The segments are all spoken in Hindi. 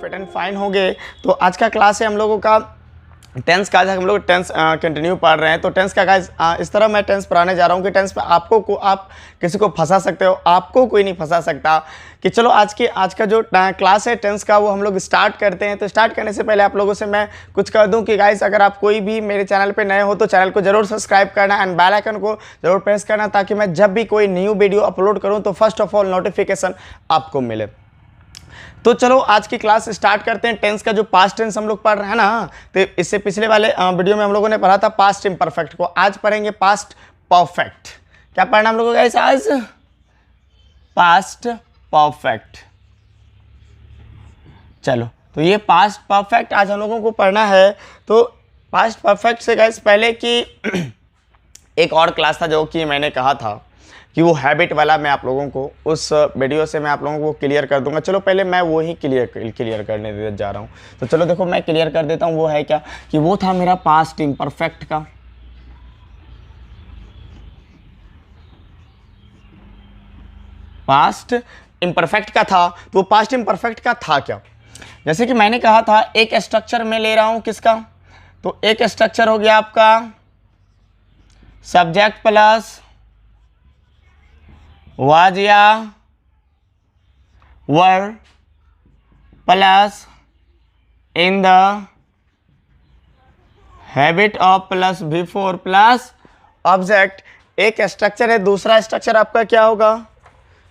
फिट एंड फाइन होंगे। तो आज का क्लास है हम लोगों का टेंस का। आज हम लोग टेंस कंटिन्यू पढ़ रहे हैं। तो टेंस का गाइस इस तरह मैं टेंस पढ़ाने जा रहा हूँ कि टेंस पे आप किसी को फंसा सकते हो, आपको कोई नहीं फंसा सकता। कि चलो आज का जो क्लास है टेंस का वो हम लोग स्टार्ट करते हैं। तो स्टार्ट करने से पहले आप लोगों से मैं कुछ कर दूं कि गाइस अगर आप कोई भी मेरे चैनल पे नए हो तो चैनल को जरूर सब्सक्राइब करना एंड बेल आइकन को जरूर प्रेस करना, ताकि मैं जब भी कोई न्यू वीडियो अपलोड करूँ तो फर्स्ट ऑफ ऑल नोटिफिकेशन आपको मिले। तो चलो आज की क्लास स्टार्ट करते हैं। टेंस का जो पास्ट टेंस हम लोग पढ़ रहे हैं ना, तो इससे पिछले वाले वीडियो में हम लोगों ने पढ़ा था पास्ट इम्परफेक्ट को। आज पढ़ेंगे पास्ट परफेक्ट। क्या पढ़ना हम लोगों का आज? Past perfect. चलो, तो ये पास्ट परफेक्ट आज हम लोगों को पढ़ना है। तो पास्ट परफेक्ट से गाइस पहले कि एक और क्लास था जो कि मैंने कहा था कि वो हैबिट वाला, मैं आप लोगों को उस वीडियो से मैं आप लोगों को क्लियर कर दूंगा। चलो पहले मैं वो ही क्लियर करने जा रहा हूँ। तो चलो देखो मैं क्लियर कर देता हूँ। वो है क्या कि वो था मेरा पास्ट इम्परफेक्ट का। पास्ट इम्परफेक्ट का था। तो पास्ट इम्परफेक्ट का था क्या? जैसे कि मैंने कहा था एक स्ट्रक्चर में ले रहा हूँ किसका, तो एक स्ट्रक्चर हो गया आपका सब्जेक्ट प्लस वाज या वर plus in the habit of plus before plus object. एक स्ट्रक्चर है। दूसरा स्ट्रक्चर आपका क्या होगा?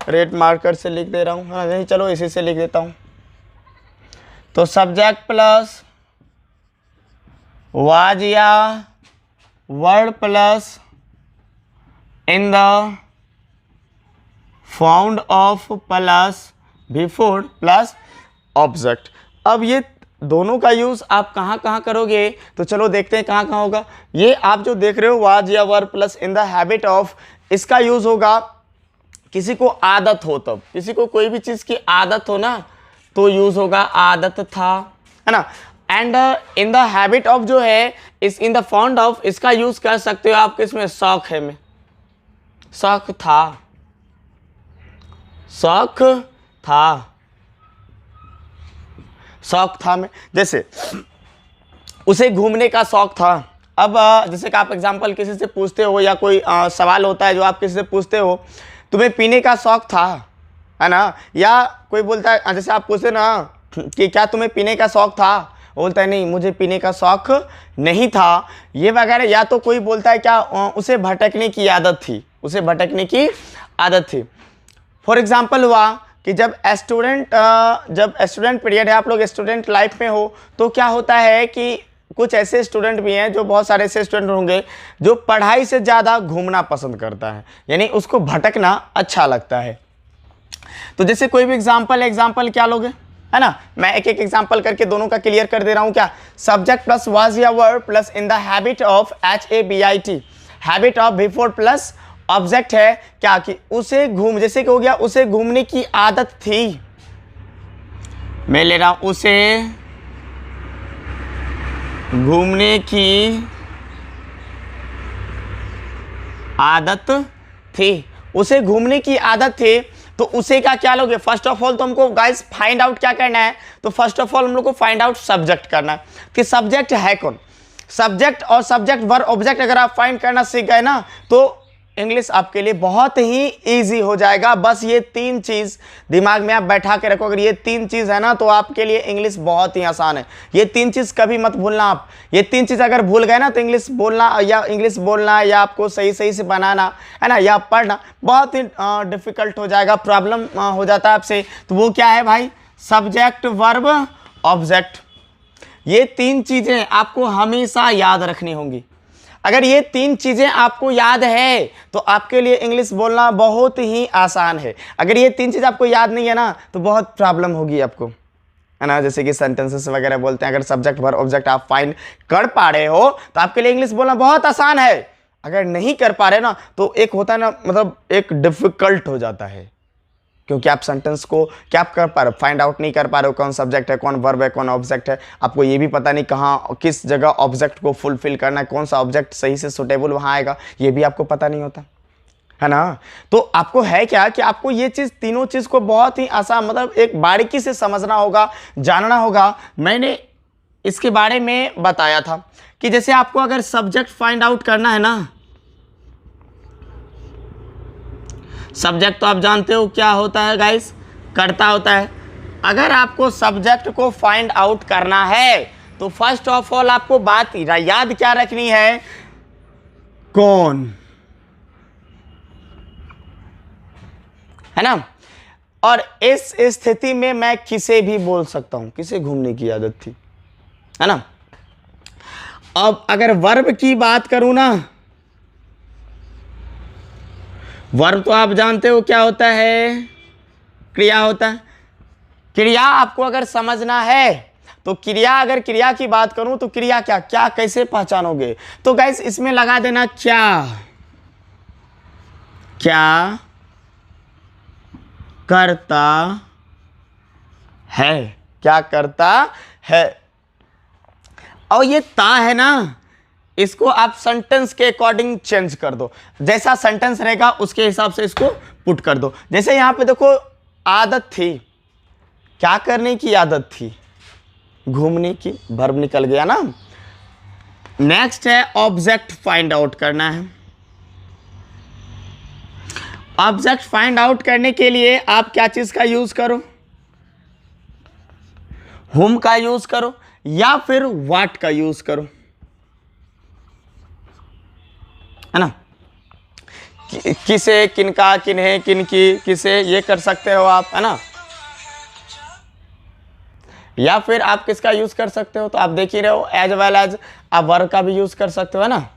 रेड मार्कर से लिख दे रहा हूँ, हाँ नहीं चलो इसी से लिख देता हूँ। तो सब्जेक्ट प्लस वाज या word plus in the found of plus before plus object. अब ये दोनों का यूज़ आप कहाँ कहाँ करोगे? तो चलो देखते हैं कहाँ कहाँ होगा। ये आप जो देख रहे हो वाज या वर plus in the habit of, इसका यूज़ होगा किसी को आदत हो, तब किसी को कोई भी चीज़ की आदत हो ना तो यूज़ होगा आदत था, है ना। And in the habit of जो है इस इन द फाउंड ऑफ, इसका यूज़ कर सकते हो आप किसमें? शौक है में। शौक था, शौक था, शौक था में। जैसे उसे घूमने का शौक था। अब जैसे कि आप एग्जांपल किसी से पूछते हो या कोई सवाल होता है जो आप किसी से पूछते हो, तुम्हें पीने का शौक था, है ना। या कोई बोलता है, जैसे आप पूछते ना कि क्या तुम्हें पीने का शौक था, वो बोलता है नहीं मुझे पीने का शौक नहीं था, ये वगैरह। या तो कोई बोलता है क्या उसे भटकने की आदत थी, उसे भटकने की आदत थी। फॉर एग्जाम्पल हुआ कि जब स्टूडेंट पीरियड है, आप लोग स्टूडेंट लाइफ में हो, तो क्या होता है कि कुछ ऐसे स्टूडेंट भी हैं, जो बहुत सारे ऐसे स्टूडेंट होंगे जो पढ़ाई से ज़्यादा घूमना पसंद करता है, यानी उसको भटकना अच्छा लगता है। तो जैसे कोई भी एग्जाम्पल क्या लोगे, है ना। मैं एक एक एग्जाम्पल करके दोनों का क्लियर कर दे रहा हूँ। क्या? सब्जेक्ट प्लस वाज या वर plus in the habit of HABIT, habit of before plus object है क्या कि उसे जैसे कि हो गया उसे घूमने की आदत थी। मैं ले रहा हूं उसे घूमने की आदत थी, उसे घूमने की आदत थी। तो उसे का क्या लोगे? फर्स्ट ऑफ ऑल तो हमको गाइस फाइंड आउट क्या करना है? तो फर्स्ट ऑफ ऑल हम लोग को फाइंड आउट सब्जेक्ट करना है कि सब्जेक्ट है कौन। सब्जेक्ट और सब्जेक्ट वर्ब ऑब्जेक्ट अगर आप फाइंड करना सीख गए ना तो इंग्लिश आपके लिए बहुत ही इजी हो जाएगा। बस ये तीन चीज़ दिमाग में आप बैठा के रखो। अगर ये तीन चीज़ है ना तो आपके लिए इंग्लिश बहुत ही आसान है। ये तीन चीज़ कभी मत भूलना आप। ये तीन चीज़ अगर भूल गए ना तो इंग्लिश बोलना या आपको सही से बनाना, है ना, या पढ़ना बहुत ही डिफ़िकल्ट हो जाएगा, प्रॉब्लम हो जाता है आपसे। तो वो क्या है भाई? Subject verb object. ये तीन चीज़ें आपको हमेशा याद रखनी होंगी। अगर ये तीन चीज़ें आपको याद है तो आपके लिए इंग्लिश बोलना बहुत ही आसान है। अगर ये तीन चीज़ आपको याद नहीं है ना तो बहुत प्रॉब्लम होगी आपको, है ना। जैसे कि सेंटेंसेस वगैरह बोलते हैं, अगर सब्जेक्ट वर्ब ऑब्जेक्ट आप फाइंड कर पा रहे हो तो आपके लिए इंग्लिश बोलना बहुत आसान है। अगर नहीं कर पा रहे ना तो एक होता है ना, मतलब एक डिफ़िकल्ट हो जाता है, क्योंकि आप सेंटेंस को क्या कर पा रहे हो? फाइंड आउट नहीं कर पा रहे हो कौन सब्जेक्ट है, कौन वर्ब है, कौन ऑब्जेक्ट है। आपको ये भी पता नहीं कहाँ किस जगह ऑब्जेक्ट को फुलफिल करना है, कौन सा ऑब्जेक्ट सही से सुटेबल वहाँ आएगा, ये भी आपको पता नहीं होता, है ना। तो आपको है क्या कि आपको ये चीज़, तीनों चीज़ को बहुत ही आसान, मतलब एक बारीकी से समझना होगा, जानना होगा। मैंने इसके बारे में बताया था कि जैसे आपको अगर सब्जेक्ट फाइंड आउट करना है ना, सब्जेक्ट तो आप जानते हो क्या होता है गाइस, कर्ता होता है। अगर आपको सब्जेक्ट को फाइंड आउट करना है तो फर्स्ट ऑफ ऑल आपको बात याद क्या रखनी है, कौन, है ना। और इस स्थिति में मैं किसे भी बोल सकता हूं, किसे घूमने की आदत थी, है ना। अब अगर वर्ब की बात करूं ना, वर्ब तो आप जानते हो क्या होता है, क्रिया होता है। क्रिया आपको अगर समझना है तो क्रिया, अगर क्रिया की बात करूं तो क्रिया क्या क्या कैसे पहचानोगे, तो गाइस इसमें लगा देना क्या, क्या करता है, क्या करता है। और ये ता है ना, इसको आप सेंटेंस के अकॉर्डिंग चेंज कर दो, जैसा सेंटेंस रहेगा उसके हिसाब से इसको पुट कर दो। जैसे यहां पे देखो, आदत थी, क्या करने की आदत थी, घूमने की, वर्ब निकल गया ना। नेक्स्ट है ऑब्जेक्ट फाइंड आउट करना है। ऑब्जेक्ट फाइंड आउट करने के लिए आप क्या चीज का यूज करो, हुम का यूज करो या फिर व्हाट का यूज करो, है ना। किसे, किनका, किन्हें, किनकी, किसे, ये कर सकते हो आप, है ना। या फिर आप किसका यूज कर सकते हो, तो आप देख ही रहे हो, एज वेल एज आप वर्ब का भी यूज कर सकते हो, है ना।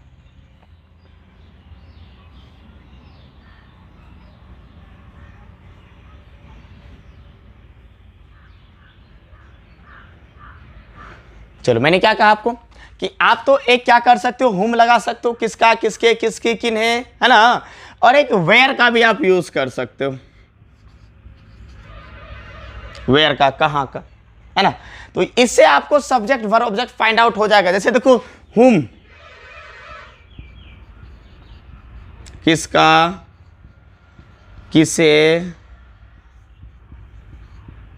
चलो, मैंने क्या कहा आपको कि आप तो एक क्या कर सकते हो, हुम लगा सकते हो, किसका, किसके, किसकी, किन्हें, है ना। और एक वेयर का भी आप यूज कर सकते हो, वेयर का, कहां का, है ना। तो इससे आपको subject verb object find out हो जाएगा। जैसे देखो, हुम किसका, किसे,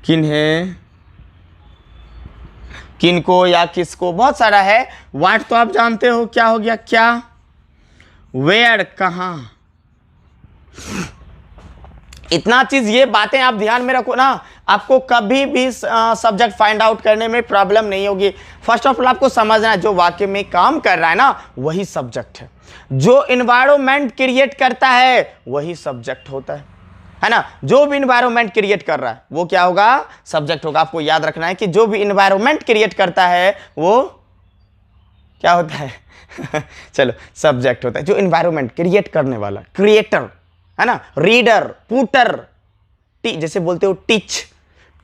किन्हें, किनको या किसको, बहुत सारा है। व्हाट तो आप जानते हो क्या हो गया, क्या, वेयर कहां, इतना चीज, ये बातें आप ध्यान में रखो ना, आपको कभी भी सब्जेक्ट फाइंड आउट करने में प्रॉब्लम नहीं होगी। फर्स्ट ऑफ ऑल आपको समझना है, जो वाक्य में काम कर रहा है ना वही सब्जेक्ट है, जो इन्वायरमेंट क्रिएट करता है वही सब्जेक्ट होता है ना। जो भी इन्वायरमेंट क्रिएट कर रहा है वो क्या होगा, सब्जेक्ट होगा। आपको याद रखना है कि जो भी इन्वायरमेंट क्रिएट करता है वो क्या होता है चलो, सब्जेक्ट होता है। जो इन्वायरमेंट क्रिएट करने वाला, क्रिएटर, है ना। रीडर, पुटर, जैसे बोलते हो टीच,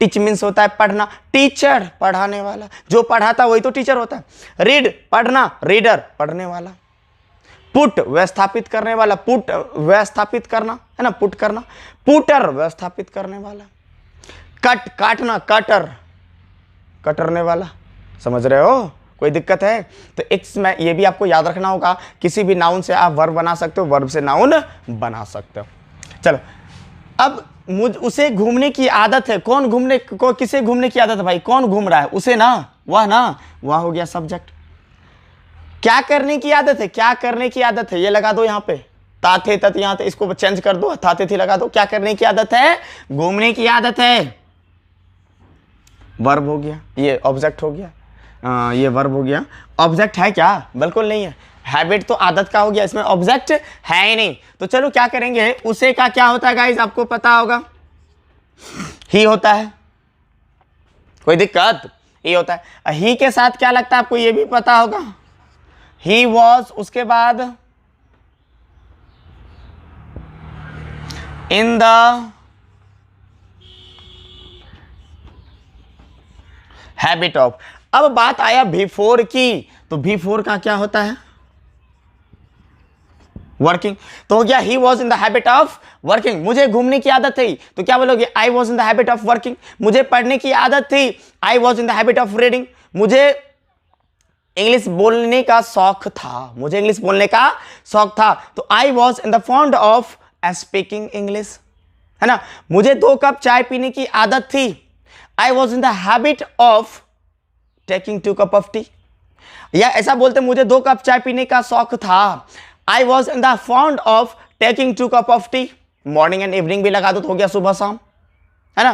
टीच मीन्स होता है पढ़ना, टीचर पढ़ाने वाला, जो पढ़ाता वही तो टीचर होता है। रीड पढ़ना, रीडर पढ़ने वाला। पुट व्यवस्थापित करने वाला, पुट व्यवस्थापित करना, है ना, पुट करना। पुटर व्यवस्थापित करने वाला। कट काटना, कटर कटरने वाला। समझ रहे हो, कोई दिक्कत है तो एक में ये भी आपको याद रखना होगा, किसी भी नाउन से आप वर्ब बना सकते हो, वर्ब से नाउन बना सकते हो। चलो, अब उसे घूमने की आदत है, कौन घूमने को, किसे घूमने की आदत है भाई, कौन घूम रहा है, उसे ना, वह हो गया सब्जेक्ट। क्या करने की आदत है, क्या करने की आदत है, ये लगा दो यहाँ पे, ताथे तत, यहाँ पे इसको चेंज कर दो, ताथे थी लगा दो। क्या करने की आदत है, घूमने की आदत है, वर्ब हो गया, ये ऑब्जेक्ट हो गया, ये वर्ब हो गया। ऑब्जेक्ट है क्या, बिल्कुल नहीं है। हैबिट तो आदत का हो गया, इसमें ऑब्जेक्ट है ही नहीं। तो चलो क्या करेंगे, उसे का क्या होता है गाइस, आपको पता होगा, ही होता है, कोई दिक्कत, ही होता है। ही के साथ क्या लगता है आपको, ये भी पता होगा, ही वॉज, उसके बाद इन द हैबिट ऑफ। अब बात आया बिफोर की, तो बिफोर का क्या होता है, वर्किंग। तो हो गया he was in the habit of working. मुझे घूमने की आदत थी, तो क्या बोलोगे, I was in the habit of working. मुझे पढ़ने की आदत थी, I was in the habit of reading. मुझे इंग्लिश बोलने का शौक था, मुझे इंग्लिश बोलने का शौक था, तो I was in the fond of speaking English, है ना। मुझे 2 कप चाय पीने की आदत थी। I was in the habit of taking 2 cup of T. या ऐसा बोलते मुझे 2 कप चाय पीने का शौक था। I was in the fond of taking 2 cup of T. Morning and evening भी लगा दो तो हो गया सुबह शाम, है ना।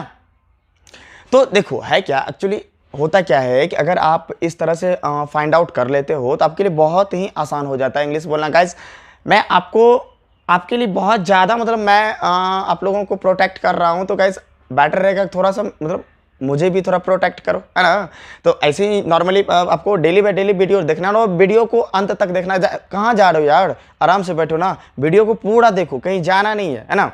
तो देखो है क्या एक्चुअली होता क्या है कि अगर आप इस तरह से फाइंड आउट कर लेते हो तो आपके लिए बहुत ही आसान हो जाता है इंग्लिश बोलना। गाइस मैं आपके लिए बहुत ज़्यादा मतलब मैं आप लोगों को प्रोटेक्ट कर रहा हूँ, तो गाइस बेटर रहेगा थोड़ा सा मतलब मुझे भी थोड़ा प्रोटेक्ट करो, है ना। तो ऐसे ही नॉर्मली आपको डेली बाय डेली वीडियो देखना ना, वीडियो को अंत तक देखना। कहाँ जा रहे हो यार, आराम से बैठो ना, वीडियो को पूरा देखो, कहीं जाना नहीं है ना।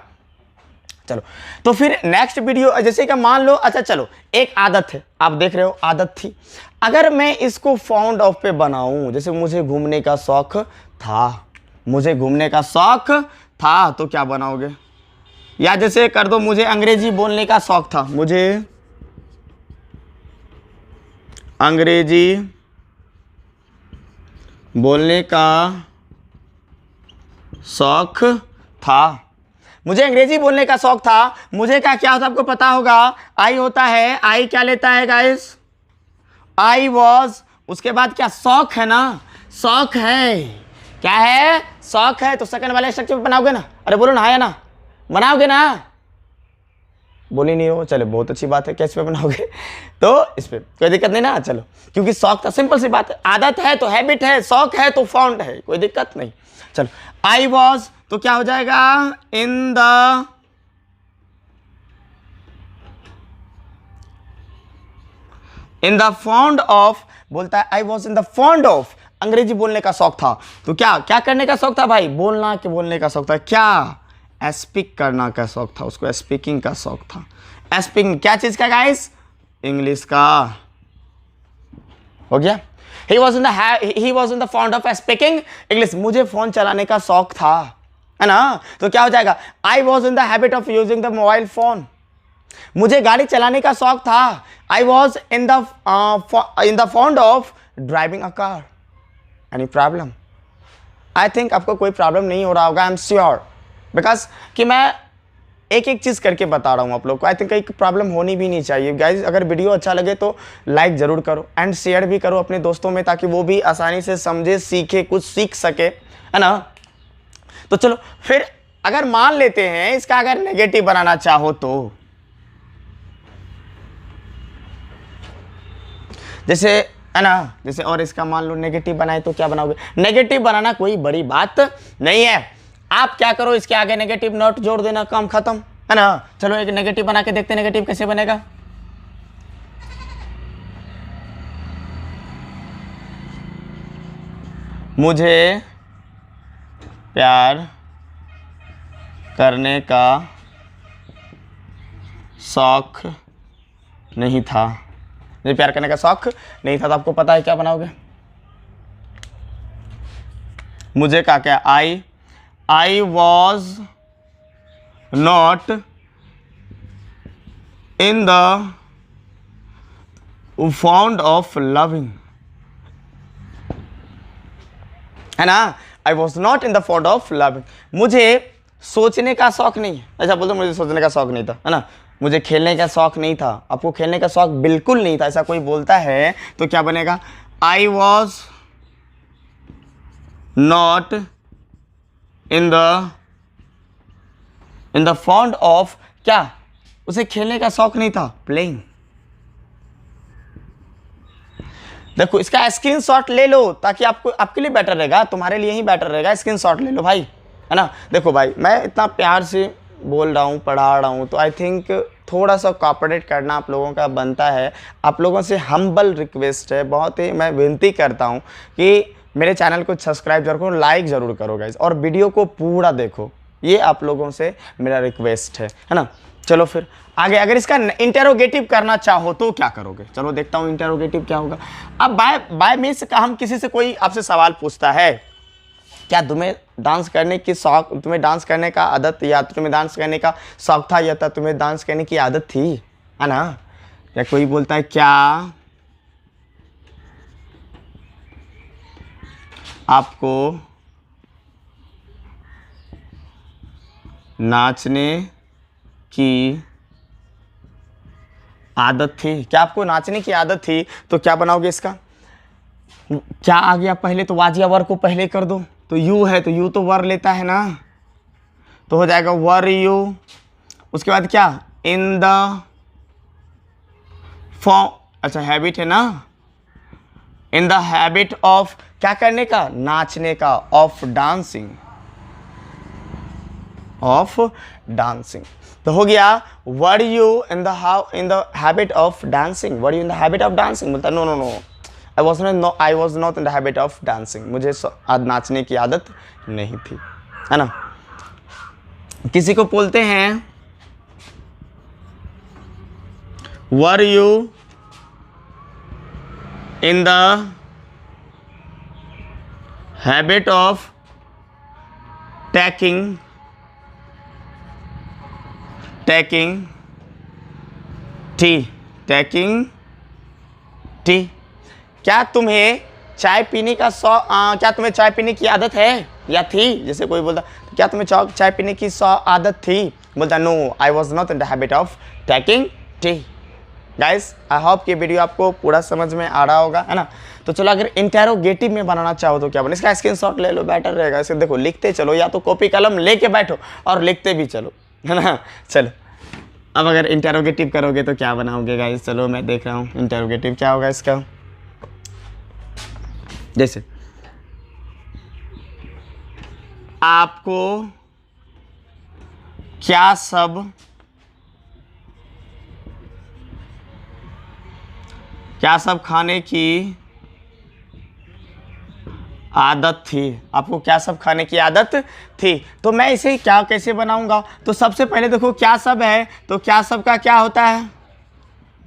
चलो तो फिर नेक्स्ट वीडियो जैसे कि मान लो, अच्छा चलो एक आदत है, आप देख रहे हो आदत थी, अगर मैं इसको फाउंड ऑफ पे बनाऊं, जैसे मुझे घूमने का शौक था, मुझे घूमने का शौक था, तो क्या बनाओगे। या जैसे कर दो मुझे अंग्रेजी बोलने का शौक था, मुझे अंग्रेजी बोलने का शौक था, मुझे अंग्रेजी बोलने का शौक था। मुझे क्या होता है आपको पता होगा, आई होता है, आई क्या लेता है गाइस, आई वॉज, उसके बाद क्या शौक है ना, शौक है, क्या है शौक है, तो सेकंड वाले स्ट्रक्चर बनाओगे ना, अरे बोलो ना हाँ या ना, बनाओगे ना, बोल ही नहीं हो, चलो बहुत अच्छी बात है, कैसे पे बनाओगे, तो इस पे कोई दिक्कत नहीं ना, चलो क्योंकि शौक था, सिंपल सी बात है, आदत है तो हैबिट है, शौक है तो फाउंड है, कोई दिक्कत नहीं। चलो आई वॉज तो क्या हो जाएगा, इन द फॉन्ड ऑफ, बोलता है I was in the fond of, अंग्रेजी बोलने का शौक था, तो क्या क्या करने का शौक था भाई, बोलना के बोलने का शौक था, क्या स्पीक करना का शौक था, उसको स्पीकिंग का शौक था। स्पीकिंग क्या चीज का गाइस, इंग्लिश का, हो गया। he was in the fond of speaking English, मुझे फोन चलाने का शौक था, है ना, तो क्या हो जाएगा, I was in the habit of using the mobile phone, मुझे गाड़ी चलाने का शौक था, I was in the fond of driving a car। Any problem? I think आपको कोई प्रॉब्लम नहीं हो रहा होगा, I am sure, बिकॉज कि मैं एक एक चीज़ करके बता रहा हूँ आप लोग को। आई थिंक एक प्रॉब्लम होनी भी नहीं चाहिए गाइज। अगर वीडियो अच्छा लगे तो लाइक ज़रूर करो एंड शेयर भी करो अपने दोस्तों में, ताकि वो भी आसानी से समझे, सीखे, कुछ सीख सके, है ना। तो चलो फिर अगर मान लेते हैं इसका अगर नेगेटिव बनाना चाहो तो, जैसे है ना, जैसे और इसका मान लो नेगेटिव बनाए तो क्या बनाओगे। नेगेटिव बनाना कोई बड़ी बात नहीं है, आप क्या करो इसके आगे नेगेटिव नोट जोड़ देना, काम खत्म, है ना। चलो एक नेगेटिव बना के देखते हैं, नेगेटिव कैसे बनेगा। मुझे प्यार करने का शौक नहीं था, मुझे प्यार करने का शौक नहीं था, तो आपको पता है क्या बनाओगे। मुझे क्या I was not in the fond of loving, है ना, I was not in the fond of loving, मुझे सोचने का शौक नहीं, ऐसा बोलते मुझे सोचने का शौक नहीं था, है ना। मुझे खेलने का शौक नहीं था, आपको खेलने का शौक बिल्कुल नहीं था, ऐसा कोई बोलता है तो क्या बनेगा, I was not in the fond of, क्या उसे खेलने का शौक नहीं था, प्लेइंग। देखो इसका स्क्रीनशॉट ले लो ताकि आपको आपके लिए बेटर रहेगा, तुम्हारे लिए ही बेटर रहेगा, स्क्रीनशॉट ले लो भाई, है ना। देखो भाई मैं इतना प्यार से बोल रहा हूँ, पढ़ा रहा हूँ, तो आई थिंक थोड़ा सा कोऑपरेट करना आप लोगों का बनता है। आप लोगों से हम्बल रिक्वेस्ट है, बहुत ही मैं विनती करता हूँ कि मेरे चैनल को सब्सक्राइब जरूर करो, लाइक ज़रूर करो गाइस, और वीडियो को पूरा देखो, ये आप लोगों से मेरा रिक्वेस्ट है ना। चलो फिर आगे, अगर इसका इंटेरोगेटिव करना चाहो तो क्या करोगे, चलो देखता हूँ इंटेरोगेटिव क्या होगा। अब बाय मीन्स हम किसी से कोई आपसे सवाल पूछता है, क्या तुम्हें डांस करने की शौक, तुम्हें डांस करने का आदत, या तुम्हें डांस करने का शौक था, या तुम्हें डांस करने की आदत थी, है ना। या कोई बोलता है क्या आपको नाचने की आदत थी। क्या आपको नाचने की आदत थी? तो क्या बनाओगे इसका? क्या आ गया पहले? तो वाजिया वर को पहले कर दो। तो यू है तो यू तो वर लेता है ना, तो हो जाएगा वर यू। उसके बाद क्या? इन द फॉर्म, अच्छा हैबिट है ना, इन द हैबिट ऑफ क्या करने का? नाचने का। Of dancing, of dancing. तो हो गया were you in the habit of dancing, were you in the habit of dancing. बोलता no no no, I was not in the habit of dancing, मुझे नाचने की आदत नहीं थी, है ना। किसी को बोलते हैं वर you in the habit of taking T, taking tea. क्या तुम्हें चाय पीने का क्या तुम्हें चाय पीने की आदत है या थी? जैसे कोई बोलता तो क्या तुम्हें चाय पीने की आदत थी? बोलता no, I was not in the habit of taking tea. Guys I hope कि वीडियो आपको पूरा समझ में आ रहा होगा, है ना। तो चलो अगर इंटेरोगेटिव में बनाना चाहो तो क्या बने, इसका स्क्रीनशॉट ले लो, बेटर रहेगा। इसे देखो, लिखते चलो, या तो कॉपी कलम लेके बैठो और लिखते भी चलो, है ना। चलो अब अगर इंटेरोगेटिव करोगे तो क्या बनाओगे गाइस? चलो मैं देख रहा हूँ इंटेरोगेटिव क्या होगा इसका। जैसे आपको क्या सब खाने की आदत थी? आपको क्या सब खाने की आदत थी? तो मैं इसे क्या कैसे बनाऊंगा? तो सबसे पहले देखो क्या सब है, तो क्या सब का क्या होता है?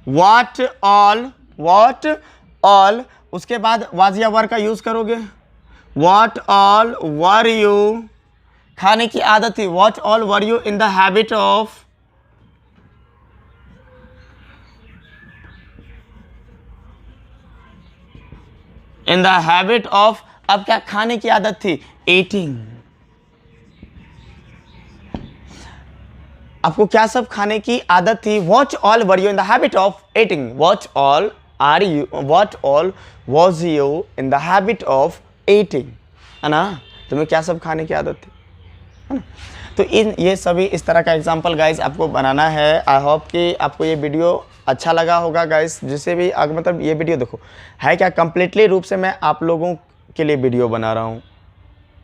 What all. उसके बाद वाज या वर का यूज करोगे। व्हाट ऑल वर यू, खाने की आदत थी। What all were you in the habit of अब क्या खाने की आदत थी? ईटिंग। आपको क्या सब खाने की आदत थी? What all were you in the habit of eating. What all was you in the habit of eating, है ना। तुम्हें क्या सब खाने की आदत थी, है ना। तो ये सभी इस तरह का एग्जाम्पल गाइस आपको बनाना है। आई होप कि आपको ये वीडियो अच्छा लगा होगा गाइस। जिसे भी मतलब ये वीडियो देखो है क्या, कंप्लीटली रूप से मैं आप लोगों के लिए वीडियो बना रहा हूँ।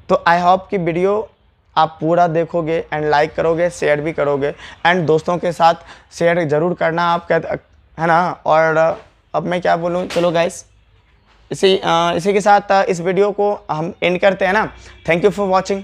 तो आई होप कि वीडियो आप पूरा देखोगे एंड लाइक करोगे, शेयर भी करोगे एंड दोस्तों के साथ शेयर ज़रूर करना आप, है ना। और अब मैं क्या बोलूँ, चलो गाइस इसी के साथ इस वीडियो को हम एंड करते हैं ना। Thank you for watching.